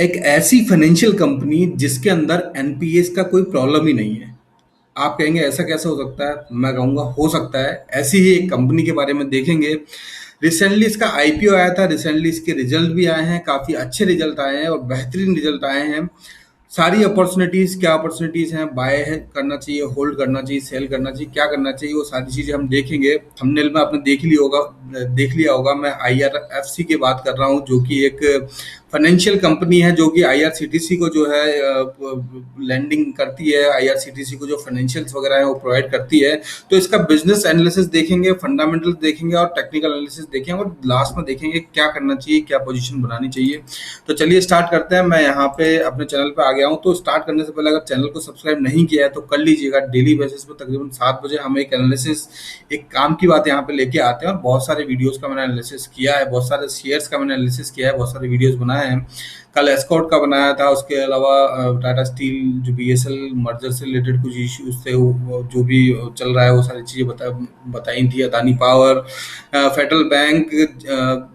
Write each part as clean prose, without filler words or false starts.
एक ऐसी financial company जिसके अंदर एनपीएस का कोई प्रॉब्लम ही नहीं है। आप कहेंगे ऐसा कैसे हो सकता है? मैं कहूँगा हो सकता है। ऐसी ही एक कंपनी के बारे में देखेंगे। रिसेंटली इसका आईपीओ आया था, रिसेंटली इसके रिजल्ट भी आए हैं, काफ़ी अच्छे रिजल्ट आए हैं और बेहतरीन रिजल्ट आए हैं। सारी अपॉर्चुनिटीज़, क्या अपॉर्चुनिटीज़ हैं, बाय है करना चाहिए, होल्ड करना चाहिए, सेल करना चाहिए, क्या करना चाहिए, वो सारी चीज़ें हम देखेंगे। थंबनेल में आपने देख लिया होगा, मैं आईआरएफसी की बात कर रहा हूँ, जो कि एक फाइनेंशियल कंपनी है, जो कि आईआरसीटीसी को जो है लैंडिंग करती है, आईआरसीटीसी को जो फाइनेंशियल्स वगैरह है वो प्रोवाइड करती है। तो इसका बिजनेस एनालिसिस देखेंगे, फंडामेंटल्स देखेंगे और टेक्निकल एनालिसिस देखेंगे और लास्ट में देखेंगे क्या करना चाहिए, क्या पोजीशन बनानी चाहिए। तो चलिए स्टार्ट करते हैं। मैं यहाँ पे अपने चैनल पे आ गया हूँ। तो स्टार्ट करने से पहले अगर चैनल को सब्सक्राइब नहीं किया है तो कर लीजिएगा। डेली बेसिस पे तकरीबन 7 बजे हम एक एनालिसिस, एक काम की बात यहाँ पे लेके आते हैं और बहुत सारे वीडियोस का मैंने एनालिसिस किया है, बहुत सारे शेयर्स का मैंने एनालिसिस किया है, बहुत सारे वीडियोस बनाए हैं। कल एस्कॉर्ट का बनाया था, उसके अलावा टाटा स्टील जो बीएसएल मर्जर से रिलेटेड कुछ इश्यूज थे, जो भी चल रहा है वो सारी चीज़ें बताई थी। Adani Power, Federal Bank,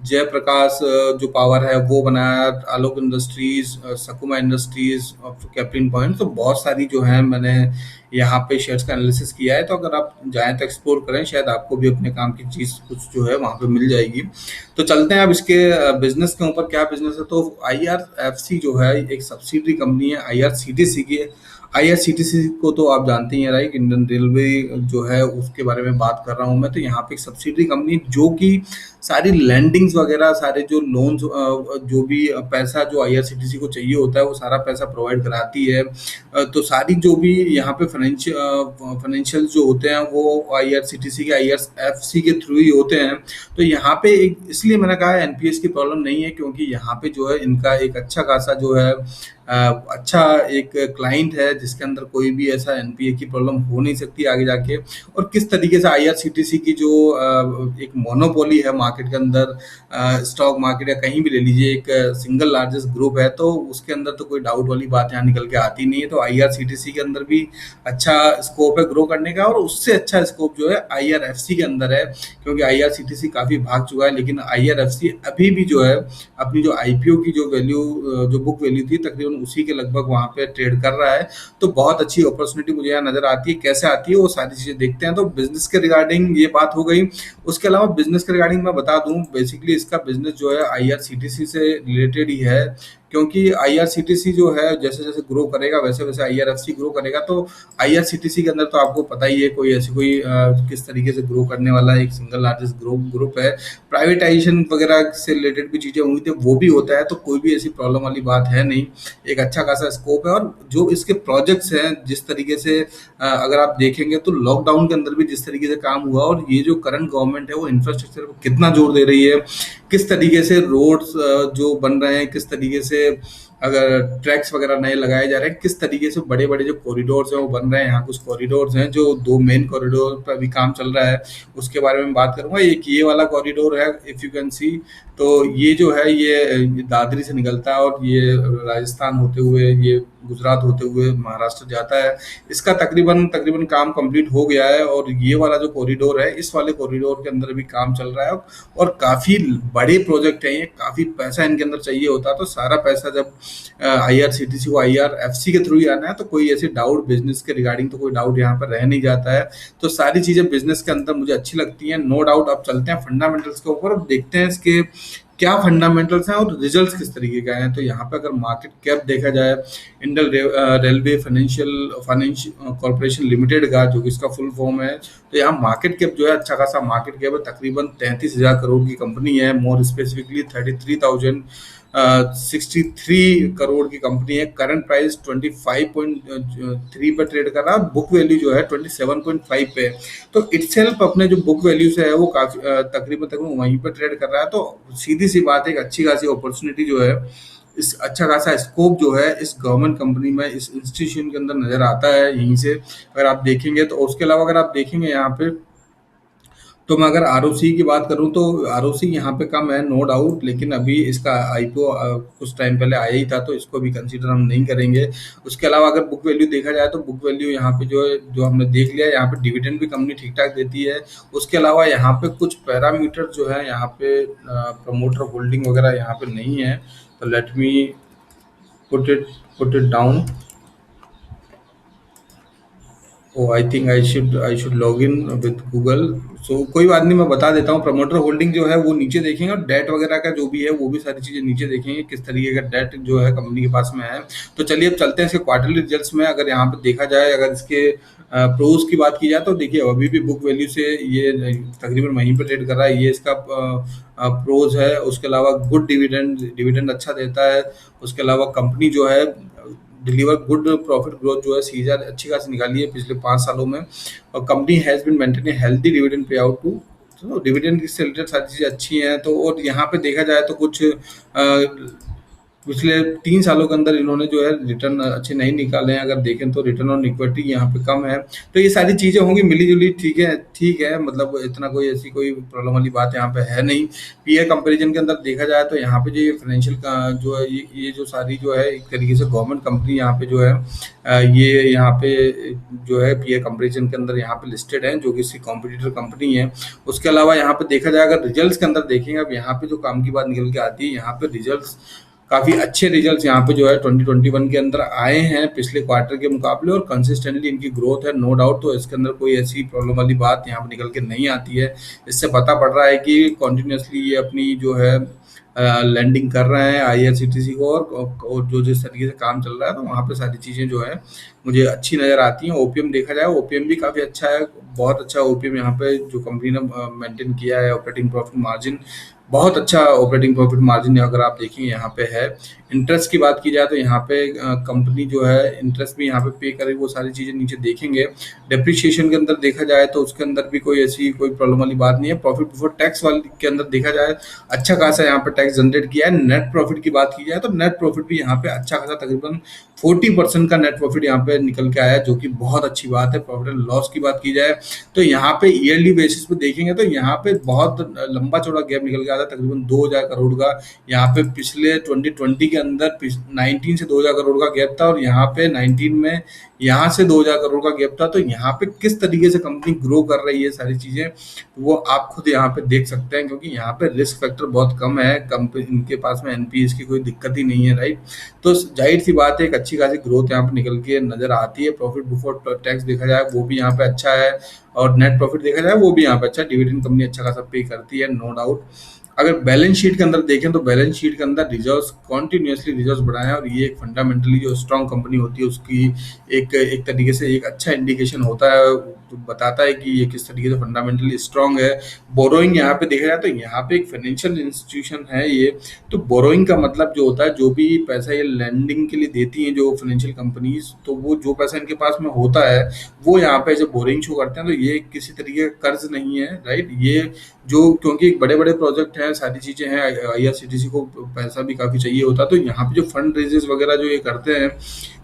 Jaiprakash जो पावर है वो बनाया, Alok Industries, Sakuma Industries, Caplin Point. तो बहुत सारी जो है मैंने यहाँ पे शेयर्स का एनालिसिस किया है। तो अगर आप जाएं तो एक्सप्लोर करें, शायद आपको भी अपने काम की चीज़ कुछ जो है वहाँ पे मिल जाएगी। तो चलते हैं अब इसके बिजनेस के ऊपर। क्या बिजनेस है? तो आईआरएफसी जो है एक सब्सिडरी कंपनी है आईआरसीटीसी की। आईआरसीटीसी को तो आप जानते ही हैं, राइट? इंडियन रेलवे जो है उसके बारे में बात कर रहा हूँ मैं। तो यहाँ पे एक सब्सिडरी कंपनी जो कि सारी लैंडिंग्स वगैरह, सारे जो लोन्स, जो भी पैसा जो आईआरसीटीसी को चाहिए होता है वो सारा पैसा प्रोवाइड कराती है। तो सारी जो भी यहाँ पे फाइनेंशियल जो होते हैं वो आईआरसीटीसी के, आईआरएफसी के थ्रू ही होते हैं। तो यहाँ पे एक, इसलिए मैंने कहा एनपीएस की प्रॉब्लम नहीं है, क्योंकि यहाँ पे जो है इनका एक अच्छा खासा जो है अच्छा एक क्लाइंट है जिसके अंदर कोई भी ऐसा एनपीए की प्रॉब्लम हो नहीं सकती आगे जाके। और किस तरीके से आईआरसीटीसी की जो एक मोनोपोली है मार्केट के अंदर, स्टॉक मार्केट या कहीं भी ले लीजिए, एक सिंगल लार्जेस्ट ग्रुप है, तो उसके अंदर तो कोई डाउट वाली बात यहाँ निकल के आती नहीं है। तो आईआरसीटीसी के अंदर भी अच्छा स्कोप है ग्रो करने का, और उससे अच्छा स्कोप जो है आईआरएफसी के अंदर है, क्योंकि आईआरसीटीसी काफ़ी भाग चुका है, लेकिन आईआरएफसी अभी भी जो है अपनी जो आईपीओ की जो वैल्यू, जो बुक वैल्यू थी, तकरीबन उसी के लगभग वहाँ पे ट्रेड कर रहा है। तो बहुत अच्छी अपॉर्चुनिटी मुझे यहाँ नज़र आती है। कैसे आती है वो सारी चीज़ें देखते हैं। तो बिजनेस के रिगार्डिंग ये बात हो गई। उसके अलावा बिजनेस के रिगार्डिंग मैं बता दूं, बेसिकली इसका बिजनेस जो है आईआरसीटीसी से रिलेटेड ही है, क्योंकि आईआरसीटीसी जो है जैसे जैसे ग्रो करेगा वैसे वैसे आईआरएफसी ग्रो करेगा। तो आईआरसीटीसी के अंदर तो आपको पता ही है, कोई ऐसी कोई किस तरीके से ग्रो करने वाला एक सिंगल लार्जेस्ट ग्रुप है। प्राइवेटाइजेशन वगैरह से रिलेटेड भी चीज़ें हुई थी, वो भी होता है, तो कोई भी ऐसी प्रॉब्लम वाली बात है नहीं। एक अच्छा खासा स्कोप है। और जो इसके प्रोजेक्ट्स हैं, जिस तरीके से अगर आप देखेंगे तो लॉकडाउन के अंदर भी जिस तरीके से काम हुआ, और ये जो करंट गवर्नमेंट है वो इंफ्रास्ट्रक्चर पर कितना जोर दे रही है, किस तरीके से रोड्स जो बन रहे हैं, किस तरीके से अगर ट्रैक्स वगैरह नए लगाए जा रहे हैं, किस तरीके से बड़े बड़े जो कॉरिडोर्स हैं वो बन रहे हैं। यहाँ कुछ कॉरिडोर्स हैं, जो दो मेन कॉरिडोर पर अभी काम चल रहा है, उसके बारे में बात करूंगा। एक ये वाला कॉरिडोर है, इफ यू कैन सी। तो ये जो है ये दादरी से निकलता है और ये राजस्थान होते हुए, ये गुजरात होते हुए महाराष्ट्र जाता है। इसका तकरीबन तकरीबन काम कंप्लीट हो गया है। और ये वाला जो कॉरिडोर है, इस वाले कॉरिडोर के अंदर भी काम चल रहा है, और काफ़ी बड़े प्रोजेक्ट हैं ये, काफ़ी पैसा इनके अंदर चाहिए होता है। तो सारा पैसा जब आईआरसीटीसी को आईआरएफसी के थ्रू ही आना है, तो कोई ऐसी डाउट बिजनेस के रिगार्डिंग तो कोई डाउट यहाँ पर रह नहीं जाता है। तो सारी चीज़ें बिजनेस के अंदर मुझे अच्छी लगती हैं, नो डाउट। अब चलते हैं फंडामेंटल्स के ऊपर, अब देखते हैं इसके क्या फंडामेंटल्स हैं और रिजल्ट्स किस तरीके का हैं। तो यहाँ पे अगर मार्केट कैप देखा जाए, Indian railway financial finance corporation limited का, जो कि इसका फुल फॉर्म है, तो यहाँ मार्केट कैप जो है अच्छा खासा मार्केट कैप है, तकरीबन 33,000 करोड़ की कंपनी है। मोर स्पेसिफिकली 33,063 करोड़ की कंपनी है। करंट प्राइस 25.3 पर ट्रेड कर रहा है, बुक वैल्यू जो है 27.5 पे है। तो इटसेल्फ अपने जो बुक वैल्यू से है वो काफी तकरीबन तकरीबन वहीं पर ट्रेड कर रहा है। तो सीधी सी बात है, एक अच्छी खासी अपॉर्चुनिटी जो है, इस अच्छा खासा स्कोप जो है इस गवर्नमेंट कंपनी में, इस इंस्टीट्यूशन के अंदर नजर आता है यहीं से, अगर आप देखेंगे तो। उसके अलावा अगर आप देखेंगे यहाँ पे, तो मैं अगर आरओसी की बात करूं तो आरओसी यहाँ पे कम है, नो डाउट, लेकिन अभी इसका आईपीओ कुछ टाइम पहले आया ही था, तो इसको भी कंसीडर हम नहीं करेंगे। उसके अलावा अगर बुक वैल्यू देखा जाए तो बुक वैल्यू यहाँ पे जो है, जो हमने देख लिया, यहाँ पे डिविडेंड भी कंपनी ठीक ठाक देती है। उसके अलावा यहाँ पे कुछ पैरामीटर जो है, यहाँ पे प्रमोटर होल्डिंग वगैरह यहाँ पे नहीं है। तो let me put it put it down. Oh I should log in with Google. So कोई बात नहीं, मैं बता देता हूँ। प्रमोटर होल्डिंग जो है वो नीचे देखेंगे, और डेट वगैरह का जो भी है वो भी सारी चीजें नीचे देखेंगे, किस तरीके का डेट जो है कंपनी के पास में है। तो चलिए अब चलते हैं इसके क्वार्टरली रिजल्ट्स में। अगर यहाँ पे देखा जाए, अगर इसके प्रोज की बात की जाए, तो देखिए अभी भी बुक वैल्यू से ये तकरीबन वहीं पे ट्रेड कर रहा है। ये इसका प्रोज है। उसके अलावा गुड डिविडेंड डिविडेंड अच्छा देता है। उसके अलावा कंपनी जो है डिलीवर गुड प्रॉफिट ग्रोथ जो है सीजर अच्छी खासी निकाली है पिछले 5 सालों में। और company has been maintain healthy dividend pay out to. तो डिविडेंड से रिलेटेड सारी चीज़ें अच्छी हैं। तो और यहाँ पे देखा जाए तो कुछ पिछले 3 सालों के अंदर इन्होंने जो है रिटर्न अच्छे नहीं निकाले हैं। अगर देखें तो रिटर्न ऑन इक्विटी यहाँ पे कम है। तो ये सारी चीज़ें होंगी मिली जुली, ठीक है, ठीक है, मतलब इतना कोई ऐसी कोई प्रॉब्लम वाली बात यहाँ पे है नहीं। पीए कंपैरिजन के अंदर देखा जाए तो यहाँ पे जो ये फाइनेंशियल का जो है ये जो सारी जो है एक तरीके से गवर्नमेंट कंपनी यहाँ पे जो है ये यहाँ पे जो है पीए कंपैरिजन के अंदर यहाँ पे लिस्टेड है, जो कि इसकी कॉम्पिटिटर कंपनी है। उसके अलावा यहाँ पे देखा जाए, अगर रिजल्ट्स के अंदर देखेंगे, अब यहाँ पे जो काम की बात निकल के आती है, यहाँ पे रिजल्ट्स काफ़ी अच्छे रिजल्ट्स यहाँ पे जो है 2021 के अंदर आए हैं पिछले क्वार्टर के मुकाबले, और कंसिस्टेंटली इनकी ग्रोथ है, नो डाउट। तो इसके अंदर कोई ऐसी प्रॉब्लम वाली बात यहाँ पे निकल के नहीं आती है। इससे पता पड़ रहा है कि कॉन्टिन्यूसली ये अपनी जो है लैंडिंग कर रहे हैं आईआरसीटीसी को, और जो जिस तरीके से काम चल रहा है, तो वहाँ पे सारी चीज़ें जो है मुझे अच्छी नज़र आती हैं। ओपीएम देखा जाए, ओपीएम भी काफ़ी अच्छा है, बहुत अच्छा ओपीएम यहाँ पे जो कंपनी ने मेंटेन किया है। ऑपरेटिंग प्रॉफिट मार्जिन बहुत अच्छा, ऑपरेटिंग प्रॉफिट मार्जिन अगर आप देखेंगे यहाँ पे है। इंटरेस्ट की बात की जाए तो यहाँ पे कंपनी जो है इंटरेस्ट भी यहाँ पे पे करे, वो सारी चीज़ें नीचे देखेंगे। डेप्रिसिएशन के अंदर देखा जाए तो उसके अंदर भी कोई ऐसी कोई प्रॉब्लम वाली बात नहीं है। प्रॉफिट बिफोर टैक्स वाली के अंदर देखा जाए अच्छा खासा यहाँ पे टैक्स जनरेट किया है। नेट प्रॉफिट की बात की जाए तो नेट प्रॉफिट भी यहाँ पे अच्छा खासा तकरीबन 40% का नेट प्रॉफिट यहाँ पे निकल के आया है, जो कि बहुत अच्छी बात है। प्रॉफिट एंड लॉस की बात की जाए तो यहाँ पे ईयरली बेसिस पे देखेंगे तो यहाँ पे बहुत लंबा चौड़ा गैप निकल के आता है, तकरीबन 2000 करोड़ का। यहाँ पे पिछले 2020 के अंदर 19 से 2000 करोड़ का गैप था, और यहाँ पे 19 में यहाँ से 2000 करोड़ का गैप था। तो यहाँ पे किस तरीके से कंपनी ग्रो कर रही है, सारी चीजें वो आप खुद यहाँ पे देख सकते हैं, क्योंकि यहाँ पे रिस्क फैक्टर बहुत कम है। कंपनी इनके पास में एनपीएस की कोई दिक्कत ही नहीं है, राइट। तो जाहिर सी बात है, एक अच्छी खासी ग्रोथ यहाँ पे निकल के नजर आती है। प्रॉफिट बिफोर टैक्स देखा जाए वो भी यहाँ पे अच्छा है, और नेट प्रॉफिट देखा जाए वो भी यहाँ पे अच्छा है। डिविडेंड कंपनी अच्छा खासा पे करती है, नो डाउट। अगर बैलेंस शीट के अंदर देखें तो बैलेंस शीट के अंदर रिजर्व्स कॉन्टिन्यूसली रिजर्व्स बढ़ाए हैं, और ये एक फंडामेंटली जो स्ट्रांग कंपनी होती है उसकी एक एक तरीके से एक अच्छा इंडिकेशन होता है, तो बताता है कि ये किस तरीके से फंडामेंटली स्ट्रांग है। बोरोइंग यहाँ पे देखा जाए तो यहाँ पे एक फाइनेंशियल इंस्टीट्यूशन है ये। तो बोरोइंग का मतलब जो होता है, जो भी पैसा ये लैंडिंग के लिए देती हैं जो फाइनेंशियल कंपनीज, तो वो जो पैसा इनके पास में होता है वो यहाँ पे जब बोरिंग शो करते हैं, तो ये किसी तरीके का कर्ज नहीं है, राइट। ये जो क्योंकि बड़े बड़े प्रोजेक्ट हैं, सारी चीज़ें हैं, आईआरसीटीसी को पैसा भी काफ़ी चाहिए होता है। तो यहाँ पे जो फंड रेजेस वगैरह जो ये करते हैं,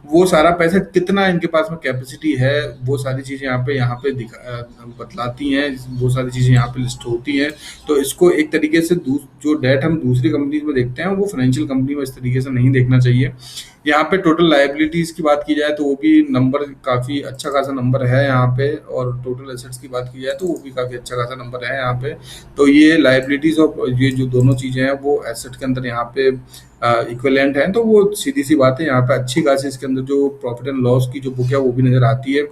वो सारा पैसा कितना इनके पास में कैपेसिटी है, वो सारी चीज़ें यहाँ पे बतलाती हैं, वो सारी चीज़ें यहाँ पे लिस्ट होती हैं। तो इसको एक तरीके से जो डेट हम दूसरी कंपनीज में देखते हैं, वो फाइनेंशियल कंपनी में इस तरीके से नहीं देखना चाहिए। यहाँ पे टोटल लायबिलिटीज की बात की जाए तो वो भी नंबर काफ़ी अच्छा खासा नंबर है यहाँ पे, और टोटल एसेट्स की बात की जाए तो वो भी काफ़ी अच्छा खासा नंबर है यहाँ पे। तो ये लायबिलिटीज और ये जो दोनों चीज़ें हैं वो एसेट के अंदर यहाँ पे इक्विवेलेंट हैं। तो वो सीधी सी बात है, यहाँ पे अच्छी खासी इसके अंदर जो प्रॉफिट एंड लॉस की जो बुक है वो भी नज़र आती है।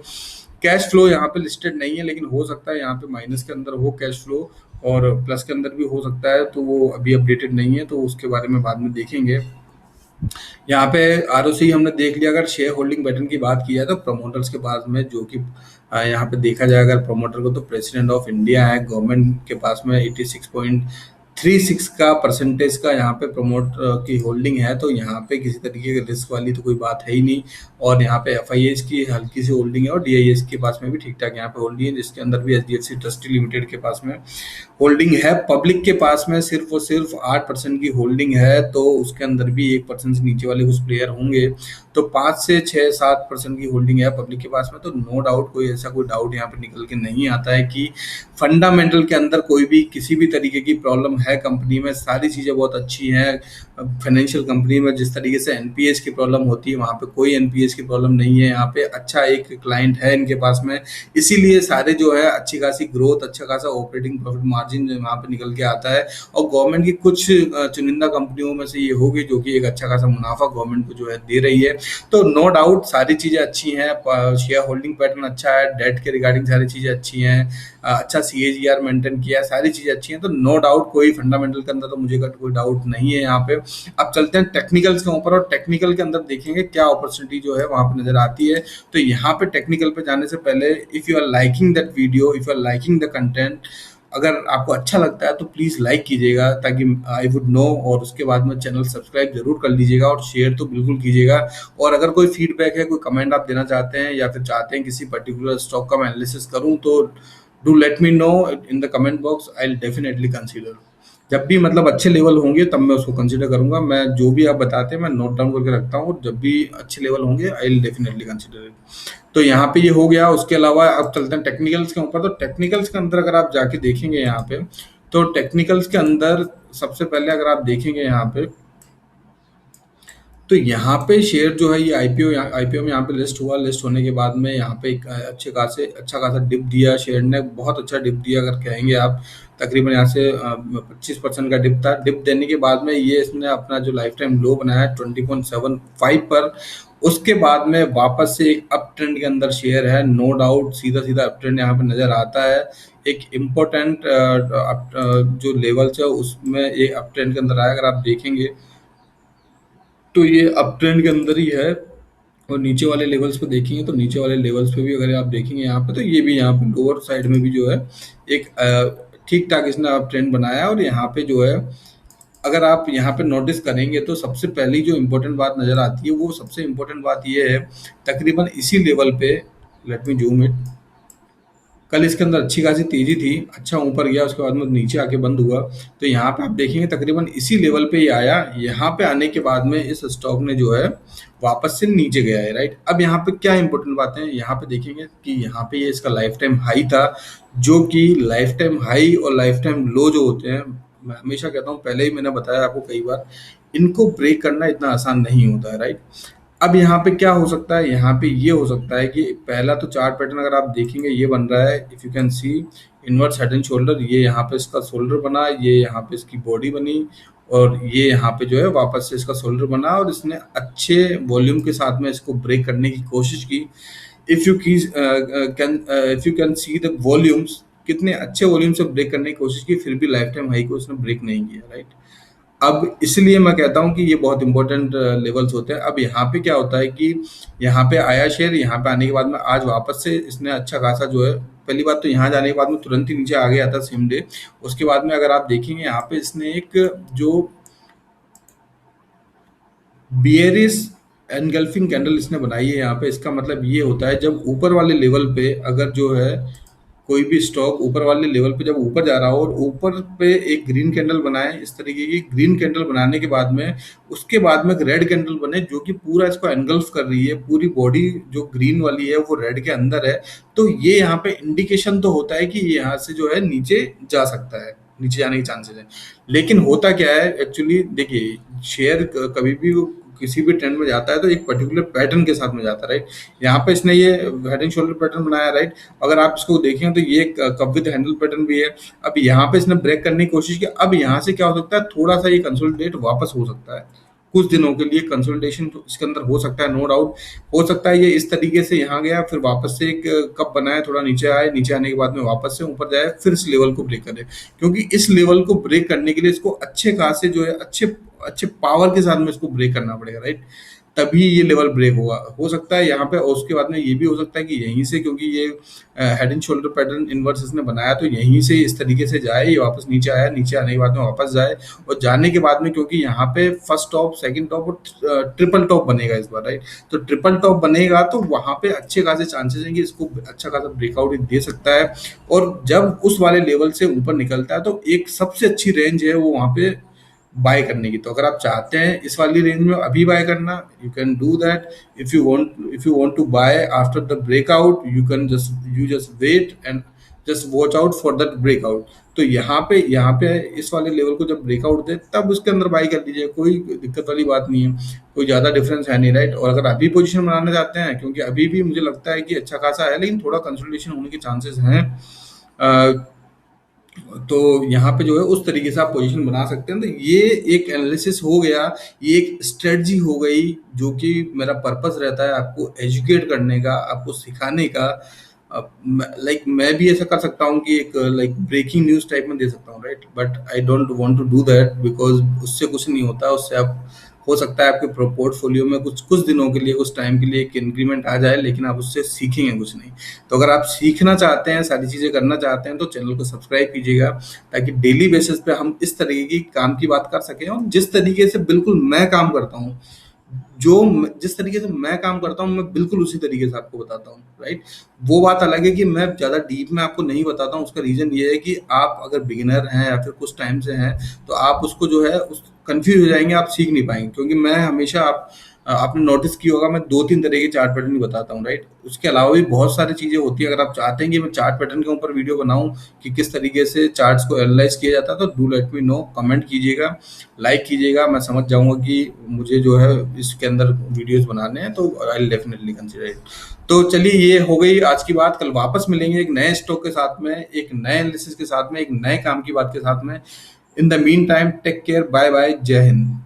कैश फ्लो यहाँ पे लिस्टेड नहीं है, लेकिन हो सकता है यहाँ पे माइनस के अंदर हो कैश फ्लो, और प्लस के अंदर भी हो सकता है। तो वो अभी अपडेटेड नहीं है, तो उसके बारे में बाद में देखेंगे। यहाँ पे आरओसी हमने देख लिया। अगर शेयर होल्डिंग पैटर्न की बात की जाए तो प्रमोटर्स के पास में, जो कि यहाँ पे देखा जाए अगर प्रमोटर को, तो प्रेसिडेंट ऑफ इंडिया है। गवर्नमेंट के पास में 86.36 का परसेंटेज का यहाँ पे प्रमोट की होल्डिंग है। तो यहाँ पे किसी तरीके की रिस्क वाली तो कोई बात है ही नहीं। और यहाँ पे एफआईएस की हल्की सी होल्डिंग है, और डीआईएस के पास में भी ठीक ठाक यहाँ पे होल्डिंग है, जिसके अंदर भी एचडीएफसी ट्रस्टी लिमिटेड के पास में होल्डिंग है। पब्लिक के पास में सिर्फ और सिर्फ 8% की होल्डिंग है, तो उसके अंदर भी 1% से नीचे वाले कुछ प्लेयर होंगे। तो 5 से 6-7% की होल्डिंग है पब्लिक के पास में। तो नो डाउट कोई ऐसा डाउट यहाँ पे निकल के नहीं आता है कि फंडामेंटल के अंदर कोई भी किसी भी तरीके की प्रॉब्लम है कंपनी में, सारी चीज़ें बहुत अच्छी हैं। फाइनेंशियल कंपनी में जिस तरीके से एनपीएस की प्रॉब्लम होती है, वहाँ पे कोई एनपीएस की प्रॉब्लम नहीं है। यहाँ पे अच्छा एक क्लाइंट है इनके पास में, इसीलिए सारे जो है अच्छी खासी ग्रोथ, अच्छा खासा ऑपरेटिंग प्रॉफिट मार्जिन जो वहाँ पे निकल के आता है। और गवर्नमेंट की कुछ चुनिंदा कंपनियों में से ये होगी जो कि एक अच्छा खासा मुनाफा गवर्नमेंट को जो है दे रही है। तो नो डाउट सारी चीज़ें अच्छी हैं, शेयर होल्डिंग पैटर्न अच्छा है, डेट के रिगार्डिंग सारी चीज़ें अच्छी हैं, अच्छा सीएजीआर मेंटेन किया है, सारी चीज़ें अच्छी हैं। तो नो डाउट कोई फंडामेंटल के अंदर तो मुझे कोई डाउट नहीं है यहाँ पे। अब चलते हैं टेक्निकल्स के ऊपर, और टेक्निकल के अंदर देखेंगे क्या अपॉर्चुनिटी जो है वहाँ पे नजर आती है। तो यहाँ पे टेक्निकल पे जाने से पहले, if you are liking that video, if you are liking the content, अगर आपको अच्छा लगता है तो प्लीज़ लाइक कीजिएगा ताकि आई वुड नो, और उसके बाद में चैनल सब्सक्राइब जरूर कर लीजिएगा और शेयर तो बिल्कुल कीजिएगा। और अगर कोई फीडबैक है, कोई कमेंट आप देना चाहते हैं, या फिर चाहते हैं किसी पर्टिकुलर स्टॉक का मैं एनालिसिस करूं, तो do let me know in the comment box, I will definitely consider. जब भी मतलब अच्छे लेवल होंगे तब मैं उसको कंसीडर करूंगा। मैं जो भी आप बताते हैं मैं नोट डाउन करके रखता हूँ, और जब भी अच्छे लेवल होंगे I will definitely consider it. तो यहाँ पे ये हो गया। उसके अलावा अब चलते हैं टेक्निकल्स के ऊपर। तो टेक्निकल्स के अंदर अगर आप जाके देखेंगे यहाँ पे, तो टेक्निकल्स के अंदर सबसे पहले अगर आप देखेंगे यहाँ पे, तो यहाँ पे शेयर जो है ये आईपीओ में यहाँ पे लिस्ट हुआ। लिस्ट होने के बाद में यहाँ पे एक अच्छा खासा डिप दिया शेयर ने, बहुत अच्छा डिप दिया अगर कहेंगे आप। तकरीबन यहाँ से 25% का डिप था। डिप देने के बाद में ये इसने अपना जो लाइफ टाइम लो बनाया 20.75 पर। उसके बाद में वापस से एक अप ट्रेंड के अंदर शेयर है, नो डाउट सीधा सीधा अप ट्रेंड यहाँ पे नजर आता है। एक इम्पोर्टेंट जो लेवल्स है उसमें ये अप ट्रेंड के अंदर आया, अगर आप देखेंगे तो ये अप ट्रेंड के अंदर ही है। और नीचे वाले लेवल्स पे देखेंगे तो नीचे वाले लेवल्स पे भी अगर आप देखेंगे यहाँ पे, तो ये भी यहाँ पे लोअर साइड में भी जो है एक ठीक ठाक इसने अप ट्रेंड बनाया है। और यहाँ पे जो है अगर आप यहाँ पे नोटिस करेंगे तो सबसे पहली जो इम्पोर्टेंट बात नजर आती है, वो सबसे इम्पोर्टेंट बात ये है, तकरीबन इसी लेवल पे, लेट मी जूम इट, कल इसके अंदर अच्छी खासी तेजी थी, अच्छा ऊपर गया, उसके बाद में नीचे आके बंद हुआ। तो यहाँ पे आप देखेंगे तकरीबन इसी लेवल पे ये आया। यहाँ पे आने के बाद में इस स्टॉक ने जो है वापस से नीचे गया है, राइट। अब यहाँ पे क्या इंपॉर्टेंट बातें हैं, यहाँ पे देखेंगे कि यहाँ पे ये इसका लाइफ टाइम हाई था, जो कि लाइफ टाइम हाई और लाइफ टाइम लो जो होते हैं, मैं हमेशा कहता हूँ, पहले ही मैंने बताया आपको कई बार, इनको ब्रेक करना इतना आसान नहीं होता है, राइट। अब यहाँ पे क्या हो सकता है, यहाँ पे ये हो सकता है कि पहला तो चार्ट पैटर्न अगर आप देखेंगे ये बन रहा है, if you can see inverse head and shoulder, ये यहाँ पे इसका शोल्डर बना, ये यहाँ पे इसकी बॉडी बनी, और ये यहाँ पे जो है वापस से इसका शोल्डर बना, और इसने अच्छे वॉल्यूम के साथ में इसको ब्रेक करने की कोशिश की। If you can see the volumes, कितने अच्छे वॉल्यूम से ब्रेक करने की कोशिश की, फिर भी लाइफ टाइम हाई को उसने ब्रेक नहीं किया, राइट। अब इसलिए मैं कहता हूँ कि ये बहुत इंपॉर्टेंट लेवल्स होते हैं। अब यहाँ पे क्या होता है कि यहाँ पे आया शेयर, यहाँ पे आने के बाद में आज वापस से इसने अच्छा खासा जो है, पहली बात तो यहाँ जाने के बाद में तुरंत ही नीचे आ गया था सेम डे। उसके बाद में अगर आप देखेंगे यहाँ पे इसने एक जो बियरिश एनगल्फिंग कैंडल इसने बनाई है यहाँ पे, इसका मतलब ये होता है जब ऊपर वाले लेवल पे अगर जो है कोई भी स्टॉक ऊपर वाले लेवल पे जब ऊपर जा रहा हो, और ऊपर पे एक ग्रीन कैंडल बनाए, इस तरीके की ग्रीन कैंडल बनाने के बाद में उसके बाद में एक रेड कैंडल बने जो कि पूरा इसको एनगल्फ कर रही है, पूरी बॉडी जो ग्रीन वाली है वो रेड के अंदर है, तो ये यहाँ पे इंडिकेशन तो होता है कि ये यहाँ से जो है नीचे जा सकता है, नीचे जाने के चांसेस है। लेकिन होता क्या है एक्चुअली, देखिए शेयर कभी भी वो किसी भी ट्रेंड में जाता है तो एक पर्टिकुलर पैटर्न के साथ में जाता है, राइट। यहाँ पे इसने ये हेड एंड शोल्डर पैटर्न बनाया, राइट। अगर आप इसको देखें तो ये कप विद हैंडल पैटर्न भी है। अब यहाँ पे इसने ब्रेक करने की कोशिश की, अब यहाँ से क्या हो सकता है, थोड़ा सा ये कंसोलिडेट वापस हो सकता है, कुछ दिनों के लिए कंसोलिडेशन तो इसके अंदर हो सकता है, नो डाउट। हो सकता है ये इस तरीके से यहाँ गया, फिर वापस से एक कप बनाए, थोड़ा नीचे आए, नीचे आने के बाद में वापस से ऊपर जाए, फिर इस लेवल को ब्रेक करे, क्योंकि इस लेवल को ब्रेक करने के लिए इसको अच्छे खासे जो है अच्छे अच्छे पावर के साथ में इसको ब्रेक करना पड़ेगा, राइट। तभी ये लेवल ब्रेक होगा। हो सकता है यहाँ पे, और उसके बाद में ये भी हो सकता है कि यहीं से, क्योंकि ये head and shoulder pattern inverse इसने बनाया, तो यहीं से इस तरीके से जाए, ये वापस नीचे आया, नीचे आने के बाद में वापस जाए, और जाने के बाद में क्योंकि यहाँ पे फर्स्ट टॉप, सेकंड टॉप और ट्रिपल टॉप बनेगा इस बार, राइट। तो ट्रिपल टॉप बनेगा तो वहां पे अच्छे खासे चांसेस हैं कि इसको अच्छा खासा ब्रेकआउट दे सकता है। और जब उस वाले लेवल से ऊपर निकलता है तो एक सबसे अच्छी रेंज है वो वहां पे बाय करने की। तो अगर आप चाहते हैं इस वाली रेंज में अभी बाय करना, you can do that. If you want to buy after the breakout, you just wait and just watch out for that breakout. तो यहाँ पे इस वाले लेवल को जब ब्रेकआउट दे तब उसके अंदर बाई कर लीजिए, कोई दिक्कत वाली बात नहीं है, कोई ज़्यादा डिफरेंस है नहीं, राइट। और अगर अभी पोजीशन बनाना चाहते हैं, क्योंकि अभी भी मुझे लगता है कि अच्छा खासा है लेकिन थोड़ा कंसोलिडेशन होने के चांसेस हैं, तो यहाँ पे जो है उस तरीके से आप पोजीशन बना सकते हैं। तो ये एक एनालिसिस हो गया, ये एक स्ट्रेटजी हो गई, जो कि मेरा पर्पस रहता है आपको एजुकेट करने का, आपको सिखाने का। लाइक मैं भी ऐसा कर सकता हूँ कि एक लाइक ब्रेकिंग न्यूज़ टाइप में दे सकता हूँ, right, but I don't want to do that, because उससे कुछ नहीं होता। उससे आप, हो सकता है आपके पोर्टफोलियो में कुछ कुछ दिनों के लिए, कुछ टाइम के लिए एक इंक्रीमेंट आ जाए, लेकिन आप उससे सीखेंगे कुछ नहीं। तो अगर आप सीखना चाहते हैं, सारी चीज़ें करना चाहते हैं, तो चैनल को सब्सक्राइब कीजिएगा, ताकि डेली बेसिस पे हम इस तरीके की काम की बात कर सकें। और जिस तरीके से बिल्कुल मैं काम करता हूँ, जिस तरीके से मैं काम करता हूँ, मैं बिल्कुल उसी तरीके से आपको बताता हूँ, राइट। वो बात अलग है कि मैं ज़्यादा डीप में आपको नहीं बताता हूँ। उसका रीज़न ये है कि आप अगर बिगिनर हैं या फिर कुछ टाइम से हैं, तो आप उसको जो है उस कंफ्यूज हो जाएंगे, आप सीख नहीं पाएंगे। क्योंकि मैं हमेशा आपने नोटिस किया होगा, मैं 2-3 तरह के चार्ट पैटर्न ही बताता हूँ, राइट। उसके अलावा भी बहुत सारी चीज़ें होती है। अगर आप चाहते हैं कि मैं चार्ट पैटर्न के ऊपर वीडियो बनाऊँ, कि किस तरीके से चार्ट्स को एनालाइज किया जाता है, तो do let me know, comment कीजिएगा, लाइक कीजिएगा। मैं समझ जाऊँगा कि मुझे जो है इसके अंदर वीडियोज़ बनाने हैं, तो I will definitely consider it. तो चलिए, ये हो गई आज की बात। कल वापस मिलेंगे एक नए स्टॉक के साथ में, एक नए एनालिसिस के साथ में, एक नए काम की बात के साथ में। In the mean time, take care, bye bye, जय हिंद।